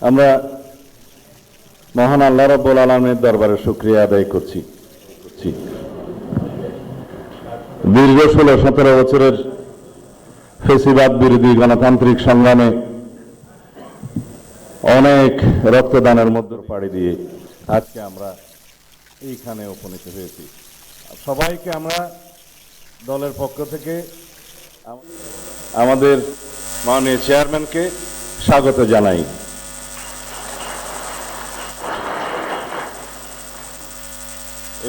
আমরা মহান আল্লাহ রাব্বুল আলামিনের দরবারে শুকরিয়া আদায় করছি। দীর্ঘ 16-17 বছরের ফেসিবাদ বিরোধী গণতান্ত্রিক সংগ্রামে অনেক রক্তদানের মধ্যে পাড়ি দিয়ে আজকে আমরা এইখানে উপনীত হয়েছি। সবাইকে আমরা দলের পক্ষ থেকে আমাদের মাননীয় চেয়ারম্যানকে স্বাগত জানাই।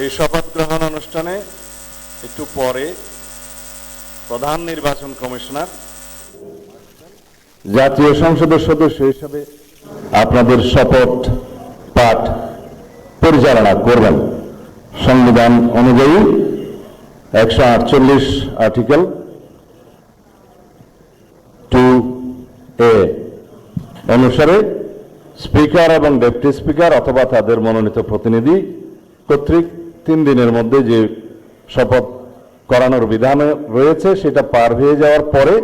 এই শপথ গ্রহণ অনুষ্ঠানে একটু পরে প্রধান নির্বাচন কমিশনার জাতীয় সংসদের সদস্য হিসেবে আপনাদের শপথ পাঠ পরিচালনা করবেন। সংবিধান অনুযায়ী 148 আর্টিকেল 2A অনুসারে স্পিকার এবং ডেপুটি স্পিকার অথবা তাদের মনোনীত প্রতিনিধি কর্তৃক 3 দিনের মধ্যে যে শপথ করানোর বিধান রয়েছে সেটা পার হয়ে যাওয়ার পরে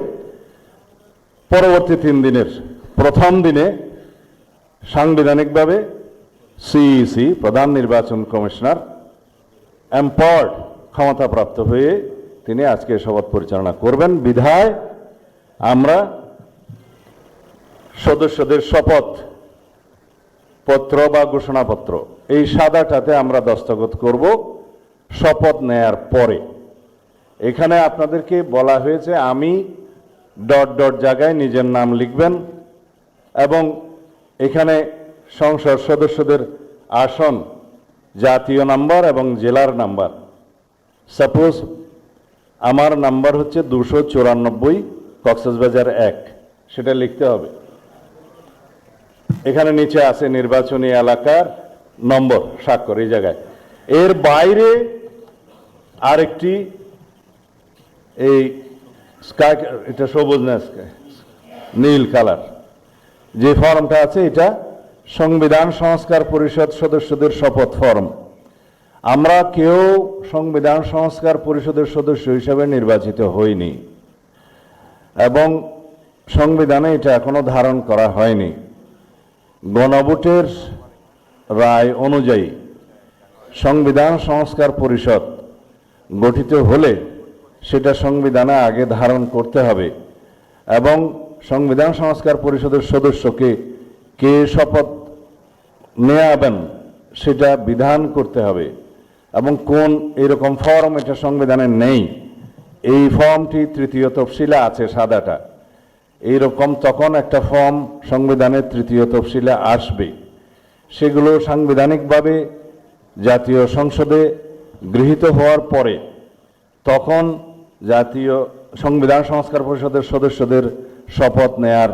পরবর্তী 3 দিনের প্রথম দিনে সাংবিধানিকভাবে সিইসি প্রধান নির্বাচন কমিশনার এম্পাওয়ার্ড ক্ষমতাপ্রাপ্ত হয়ে তিনি আজকে শপথ পরিচালনা করবেন। বিধায় আমরা সদস্যদের শপথ পত্র বা ঘোষণাপত্র এই সাদাটাতে আমরা দস্তখত করব শপথ নেয়ার পরে। এখানে আপনাদেরকে বলা হয়েছে আমি ... জায়গায় নিজের নাম লিখবেন এবং এখানে সংসদ সদস্যদের আসন জাতীয় নাম্বার এবং জেলার নাম্বার। সাপোজ আমার নাম্বার হচ্ছে 294 কক্সবাজার 1, সেটা লিখতে হবে। এখানে নিচে আছে নির্বাচনী এলাকার নম্বর স্বাক্ষর এই জায়গায়। এর বাইরে আরেকটি এই স্কাই, এটা সবুজ না স্কাই, নীল কালার যে ফর্মটা আছে এটা সংবিধান সংস্কার পরিষদ সদস্যদের শপথ ফর্ম। আমরা কেউ সংবিধান সংস্কার পরিষদের সদস্য হিসেবে নির্বাচিত হইনি এবং সংবিধানে এটা এখনো ধারণ করা হয়নি। গণভোটের রায় অনুযায়ী সংবিধান সংস্কার পরিষদ গঠিত হলে সেটা সংবিধানে আগে ধারণ করতে হবে এবং সংবিধান সংস্কার পরিষদের সদস্যকে কে শপথ নেওয়াবেন সেটা বিধান করতে হবে এবং কোন এরকম ফর্ম এটা সংবিধানে নেই। এই ফর্মটি 3য় তফসিলে আছে সাদাটা, এইরকম তখন একটা ফর্ম সংবিধানের 3য় তফসিলে আসবে। সেগুলো সাংবিধানিকভাবে জাতীয় সংসদে গৃহীত হওয়ার পরে তখন জাতীয় সংবিধান সংস্কার পরিষদের সদস্যদের শপথ নেয়ার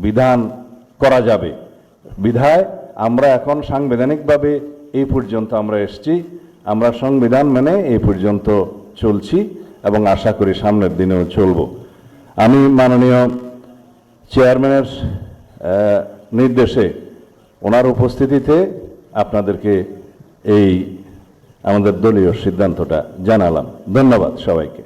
বিধান করা যাবে। বিধায় আমরা এখন সাংবিধানিকভাবে এই পর্যন্ত আমরা এসেছি, আমরা সংবিধান মেনে এই পর্যন্ত চলছি এবং আশা করি সামনের দিনেও চলব। আমি মাননীয় চেয়ারম্যানের নির্দেশে ওনার উপস্থিতিতে আপনাদেরকে এই আমাদের দলীয় সিদ্ধান্তটা জানালাম। ধন্যবাদ সবাইকে।